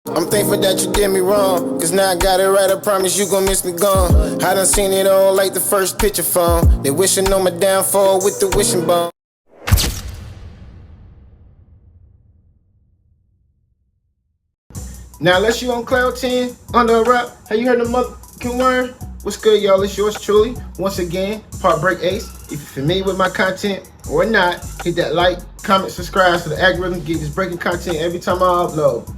I'm thankful that you did me wrong, cause now I got it right, I promise you gon' miss me gone. I done seen it all like the first picture phone. They wishing on my downfall with the wishing bone. Now unless you on cloud 10, under a rap, have you heard the motherfucking word? What's good, y'all? It's yours truly, once again, HeartBreak Ace. If you're familiar with my content or not, hit that like, comment, subscribe so the algorithm get this breaking content every time I upload.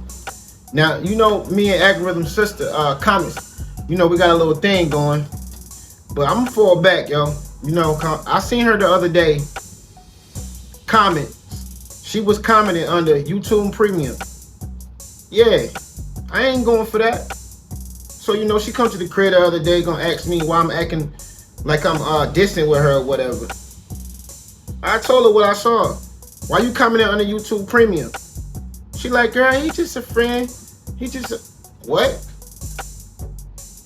Now, you know me and Algorithm's sister, Comments, you know we got a little thing going. But I'm gonna fall back, yo. You know, I seen her the other day comment. She was commenting under YouTube Premium. Yeah, I ain't going for that. So, you know, she come to the crib the other day, gonna ask me why I'm acting like I'm distant with her or whatever. I told her what I saw. Why you commenting under YouTube Premium? She like, girl, he just a friend. He just what?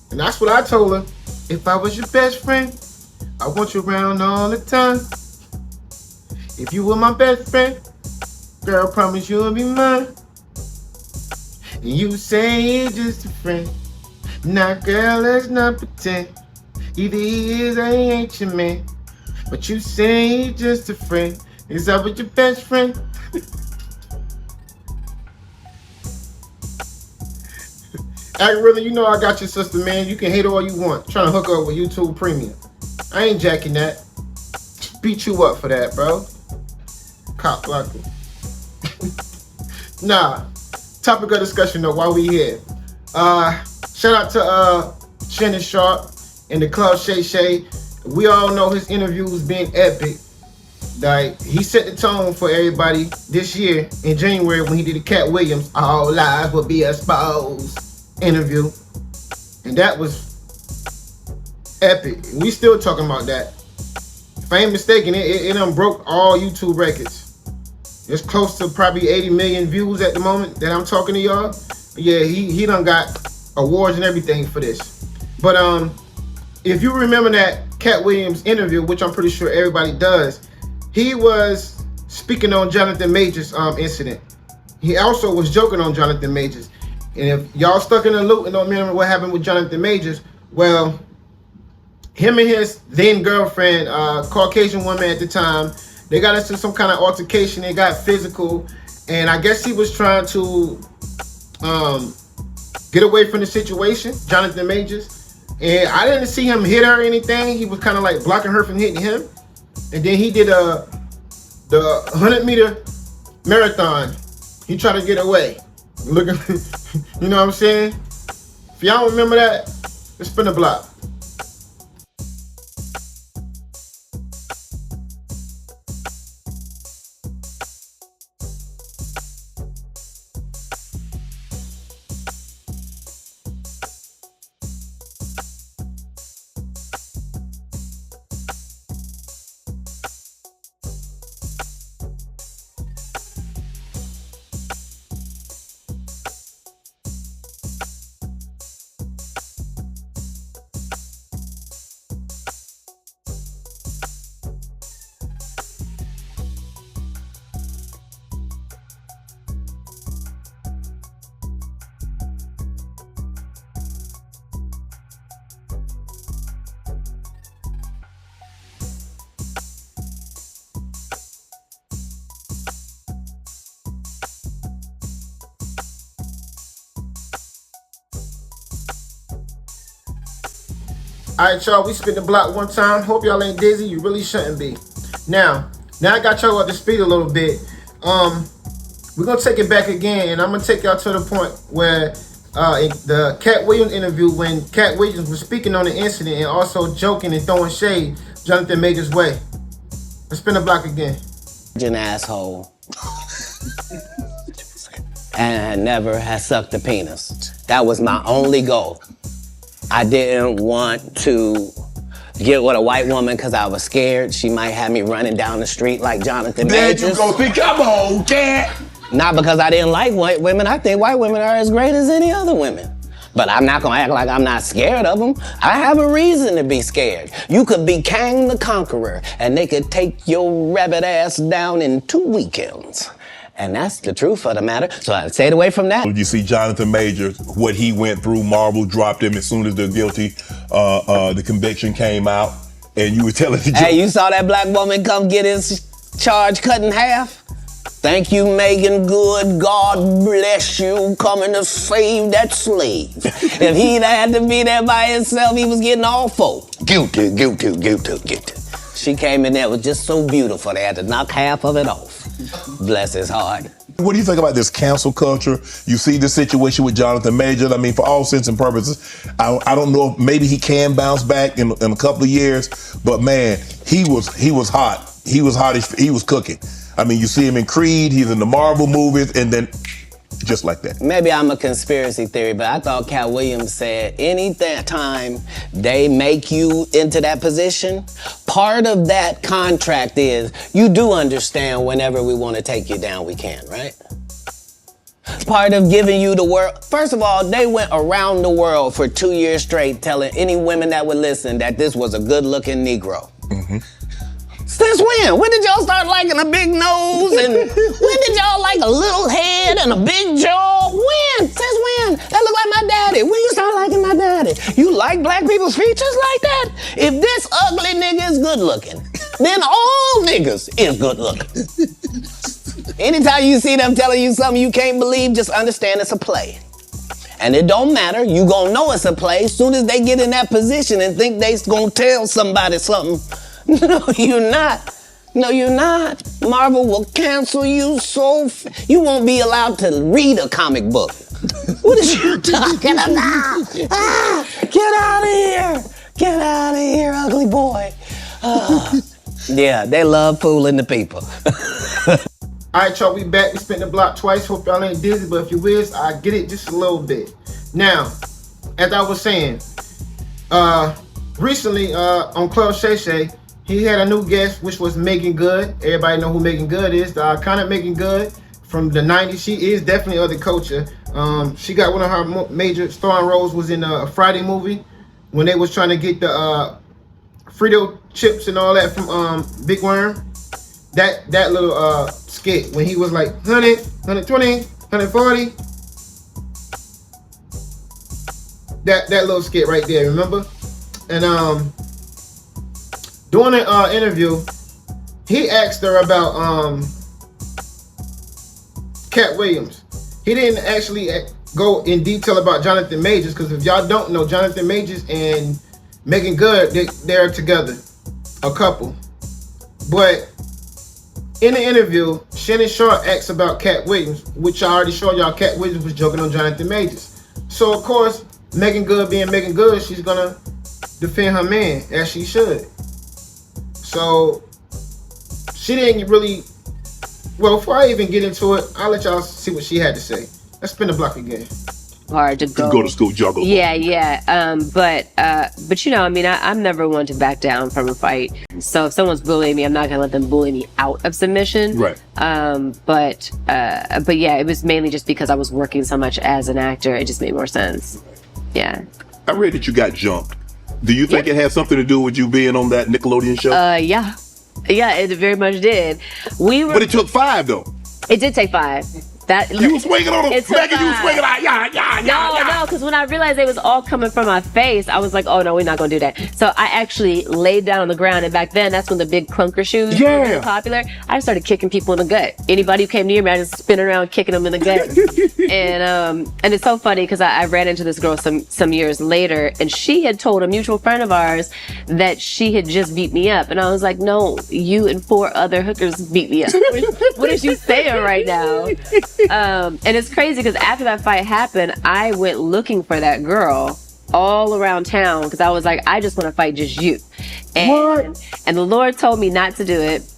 And that's what I told her. If I was your best friend, I want you around all the time. If you were my best friend, girl, promise you'll be mine. And you say he's just a friend. Nah, girl, let's not pretend. Either he is or he ain't your man. But you say he's just a friend. Is that what your best friend? Algorithm, you know I got your sister, man. You can hate all you want. Trying to hook up with YouTube Premium. I ain't jacking that. Beat you up for that, bro. Cop blocker. Nah. Topic of discussion though, while we here. Shout out to Shannon, Sharpe and the club Shay. We all know his interviews being epic. Like, he set the tone for everybody this year in January when he did the Katt Williams All Lies Will Be Exposed interview. And that was epic. We still talking about that. If I ain't mistaken, it done broke all YouTube records. It's close to probably 80 million views at the moment that I'm talking to y'all. Yeah, he done got awards and everything for this. But if you remember that Katt Williams interview, which I'm pretty sure everybody does, he was speaking on Jonathan Majors incident. He also was joking on Jonathan Majors. And if y'all stuck in the loop and don't remember what happened with Jonathan Majors, well, him and his then girlfriend, Caucasian woman at the time, they got into some kind of altercation. They got physical, and I guess he was trying to get away from the situation, Jonathan Majors. And I didn't see him hit her or anything. He was kind of like blocking her from hitting him. And then he did the 100-meter marathon. He tried to get away. Look at, you know what I'm saying? If y'all remember that, let's spin the block. Alright, y'all, we spin the block one time. Hope y'all ain't dizzy. You really shouldn't be. Now I got y'all up to speed a little bit. We're gonna take it back again, and I'm gonna take y'all to the point where in the Katt Williams interview, when Katt Williams was speaking on the incident and also joking and throwing shade Jonathan Majors' way. Let's spin the block again. An asshole. And never has sucked a penis. That was my only goal. I didn't want to get with a white woman because I was scared she might have me running down the street like Jonathan Majors. There you go, see, come on, Katt. Not because I didn't like white women. I think white women are as great as any other women. But I'm not gonna act like I'm not scared of them. I have a reason to be scared. You could be Kang the Conqueror and they could take your rabbit ass down in 2 weekends. And that's the truth of the matter. So I stayed away from that. You see Jonathan Majors, what he went through. Marvel dropped him as soon as the conviction came out. And you were telling the Hey, you saw that black woman come get his charge cut in half? Thank you, Meagan Good. God bless you coming to save that slave. If he'd had to be there by himself, he was getting all four. Guilty. She came in there, was just so beautiful, they had to knock half of it off. Bless his heart. What do you think about this cancel culture? You see the situation with Jonathan Majors. I mean, for all intents and purposes, I don't know if maybe he can bounce back in a couple of years, but man, he was hot. He was hot. He was cooking. I mean, you see him in Creed, he's in the Marvel movies, and then just like that. Maybe I'm a conspiracy theory, but I thought Katt Williams said any time they make you into that position, part of that contract is you do understand whenever we want to take you down, we can, right? It's part of giving you the world. First of all, they went around the world for 2 years straight telling any women that would listen that this was a good-looking Negro. Mm-hmm. Since when? When did y'all start liking a big nose? And when did y'all like a little head and a big jaw? When? Since when? That look like my daddy. When you start liking my daddy? You like black people's features like that? If this ugly nigga is good looking, then all niggas is good looking. Anytime you see them telling you something you can't believe, just understand it's a play. And it don't matter. You gonna know it's a play as soon as they get in that position and think they gonna tell somebody something. No, you're not. No, you're not. Marvel will cancel you you won't be allowed to read a comic book. What is you talking about? Get out of here. Get out of here, ugly boy. Yeah, they love fooling the people. All right, y'all, we back. We spent the block twice. Hope y'all ain't dizzy, but if you is, I get it just a little bit. Now, as I was saying, recently on Club Shay, he had a new guest, which was Meagan Good. Everybody know who Meagan Good is, the iconic Meagan Good from the 90s. She is definitely of the culture. She got one of her major starring roles was in a Friday movie when they was trying to get the Frito chips and all that from Big Worm. That little skit when he was like 100, 120, 140. That little skit right there, remember? And during an interview, he asked her about Katt Williams. He didn't actually go in detail about Jonathan Majors, because if y'all don't know, Jonathan Majors and Meagan Good, they're together, a couple. But in the interview, Shannon Sharpe asked about Katt Williams, which I already showed y'all. Katt Williams was joking on Jonathan Majors. So of course, Meagan Good being Meagan Good, she's gonna defend her man as she should. So she didn't really. Well, before I even get into it, I'll let y'all see what she had to say. Let's spin the block again. Hard to go to school juggle. Yeah. But you know, I mean, I'm never one to back down from a fight. So if someone's bullying me, I'm not gonna let them bully me out of submission. Right. But yeah, it was mainly just because I was working so much as an actor. It just made more sense. Yeah. I read that you got jumped. Do you think it had something to do with you being on that Nickelodeon show? Yeah, it very much did. But it took 5 though. It did take 5. You was swinging on them. Meagan, you was swinging out. No, because when I realized it was all coming from my face, I was like, oh no, we're not gonna do that. So I actually laid down on the ground, and back then, that's when the big clunker shoes were really popular. I started kicking people in the gut. Anybody who came near me, I just spinning around kicking them in the gut. And it's so funny because I ran into this girl some years later, and she had told a mutual friend of ours that she had just beat me up, and I was like, no, you and 4 other hookers beat me up. What is you saying right now? And it's crazy because after that fight happened, I went looking for that girl all around town because I was like, I just want to fight just you. And the Lord told me not to do it.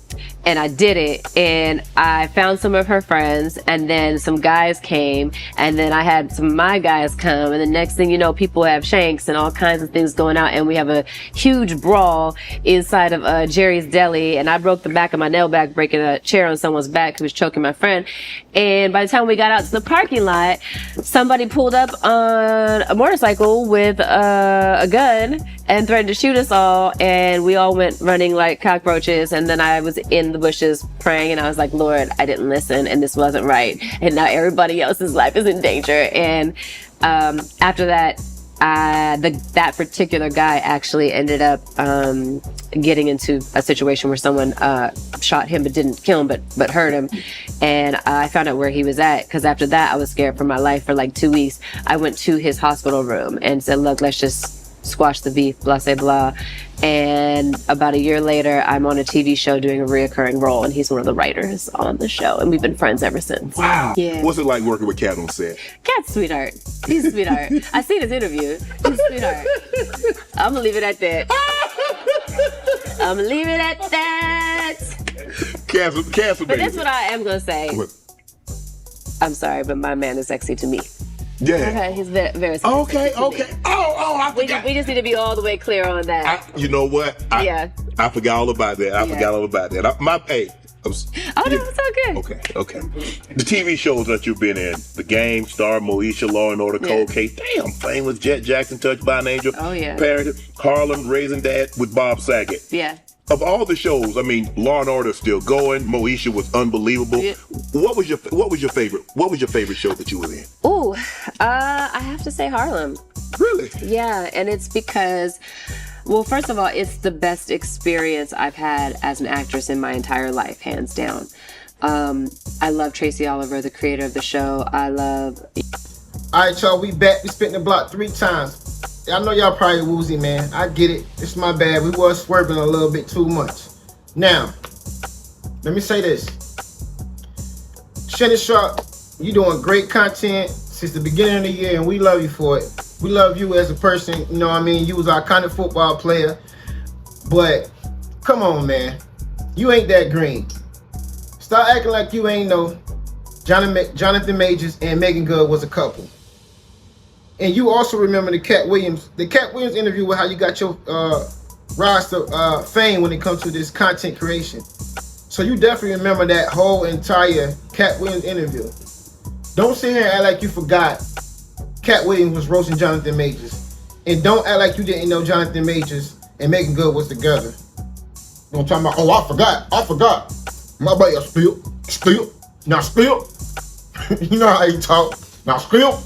And I did it, and I found some of her friends, and then some guys came, and then I had some of my guys come, and the next thing you know, people have shanks and all kinds of things going out, and we have a huge brawl inside of Jerry's Deli, and I broke the back of my nail back breaking a chair on someone's back who was choking my friend. And by the time we got out to the parking lot, somebody pulled up on a motorcycle with a gun and threatened to shoot us all, and we all went running like cockroaches, and then I was in the bushes praying, and I was like, Lord, I didn't listen, and this wasn't right, and now everybody else's life is in danger. And after that, that particular guy actually ended up getting into a situation where someone shot him but didn't kill him but hurt him, and I found out where he was at, because after that I was scared for my life for like 2 weeks. I went to his hospital room and said, look, let's just squash the beef, blah, blah, blah. And about a year later, I'm on a TV show doing a reoccurring role, and he's one of the writers on the show, and we've been friends ever since. Wow. Yeah. What's it like working with Katt on set? Katt's sweetheart. He's a sweetheart. I seen his interview. He's a sweetheart. I'm gonna leave it at that. I'm gonna leave it at that. Katt's But that's what I am gonna say. What? I'm sorry, but my man is sexy to me. Yeah. Okay, he's very, very sexy. Okay. to me. I forgot. We just need to be all the way clear on that. You know what? I forgot all about that. I forgot all about that. Oh, no, it's all good. Okay. The TV shows that you've been in, The Game, Star, Moesha, Law and Order, Cold Case, damn, Famous, Jet Jackson, Touched by an Angel, Oh, yeah. Parenthood, Harlem, Raising Dad with Bob Saget. Yeah. Of all the shows, I mean, Law and Order is still going. Moesha was unbelievable. Yeah. What was your favorite? What was your favorite show that you were in? Ooh, I have to say Harlem. Really? Yeah, and it's because, well, first of all, it's the best experience I've had as an actress in my entire life, hands down. I love Tracy Oliver, the creator of the show. All right, y'all, we back. We spent the block 3 times. I know y'all probably woozy, man. I get it. It's my bad. We was swerving a little bit too much. Now, let me say this. Shannon Sharpe, you doing great content since the beginning of the year, and we love you for it. We love you as a person. You know what I mean? You was our kind of football player. But, come on, man. You ain't that green. Stop acting like you ain't know Jonathan Majors and Meagan Good was a couple. And you also remember the Katt Williams interview with how you got your rise to fame when it comes to this content creation. So you definitely remember that whole entire Katt Williams interview. Don't sit here and act like you forgot Katt Williams was roasting Jonathan Majors. And don't act like you didn't know Jonathan Majors and Meagan Good was together. Don't talk about, I forgot. My bad, spill. Now spill. You know how you talk. Now spill.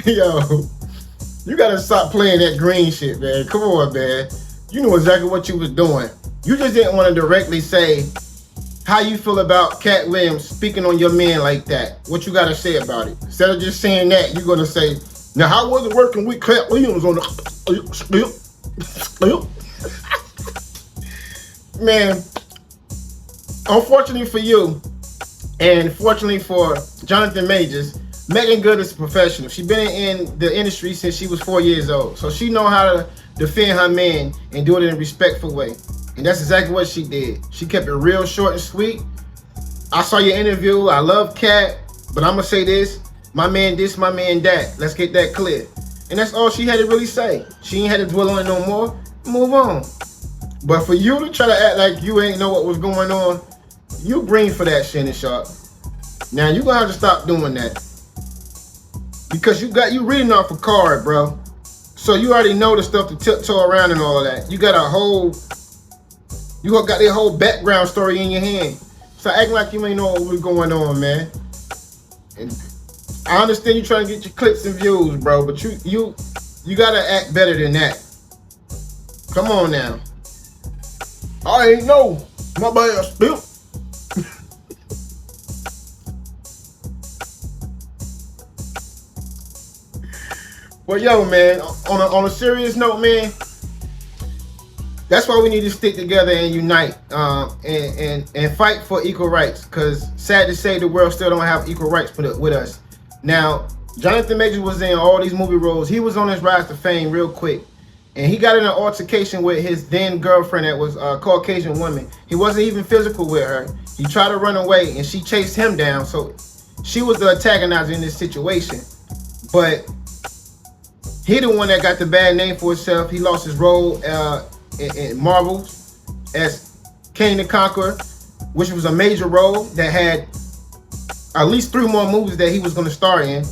Yo, you gotta stop playing that green shit, man. Come on, man. You know exactly what you was doing. You just didn't want to directly say how you feel about Katt Williams speaking on your man like that. What you gotta say about it? Instead of just saying that, you're gonna say, now how was it working with Katt Williams on the spill? Man, unfortunately for you, and fortunately for Jonathan Majors, Meagan Good is a professional. She's been in the industry since she was 4 years old. So she know how to defend her man and do it in a respectful way. And that's exactly what she did. She kept it real short and sweet. I saw your interview. I love Katt, but I'm going to say this. My man this, my man that. Let's get that clear. And that's all she had to really say. She ain't had to dwell on it no more. Move on. But for you to try to act like you ain't know what was going on, you green for that, Shannon Sharpe. Now you're going to have to stop doing that. Because you reading off a card, bro. So you already know the stuff to tiptoe around and all of that. You got that whole background story in your hand. So acting like you ain't know what was going on, man. And I understand you trying to get your clicks and views, bro, but you gotta act better than that. Come on now. I ain't know. My bad, spill. Well, yo, man, on a serious note, man, that's why we need to stick together and unite and fight for equal rights. Because sad to say, the world still don't have equal rights with us. Now, Jonathan Majors was in all these movie roles. He was on his rise to fame real quick. And he got in an altercation with his then girlfriend that was a Caucasian woman. He wasn't even physical with her. He tried to run away and she chased him down. So she was the antagonizer in this situation. But he the one that got the bad name for himself. He lost his role in Marvel as King the Conqueror, which was a major role that had at least 3 more movies that he was going to star in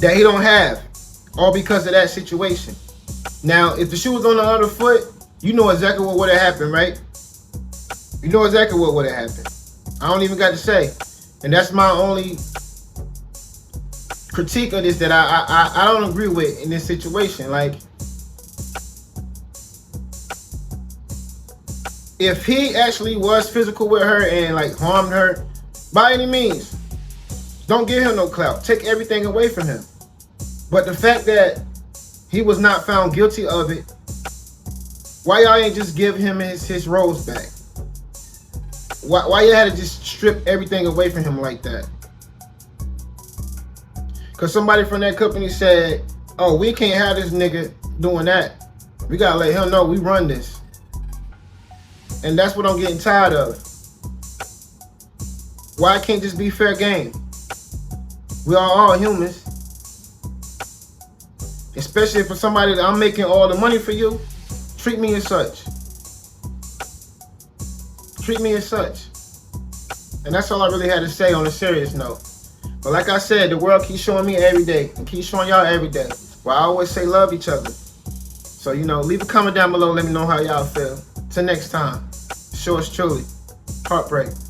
that he don't have, all because of that situation. Now, if the shoe was on the other foot, You know exactly what would have happened, right? You know exactly what would have happened. I don't even got to say. And that's my only critique of this that I don't agree with in this situation. Like, if he actually was physical with her and like harmed her, by any means, don't give him no clout. Take everything away from him. But the fact that he was not found guilty of it, why y'all ain't just give him his rose back? Why you had to just strip everything away from him like that? Because somebody from that company said, oh, we can't have this nigga doing that. We gotta let him know we run this. And that's what I'm getting tired of. Why it can't just be fair game? We are all humans. Especially for somebody that I'm making all the money for you, treat me as such. Treat me as such. And that's all I really had to say on a serious note. But like I said, the world keeps showing me every day and keeps showing y'all every day. Well, I always say love each other. So, you know, leave a comment down below. Let me know how y'all feel. Till next time. Yours truly, HeartBreak.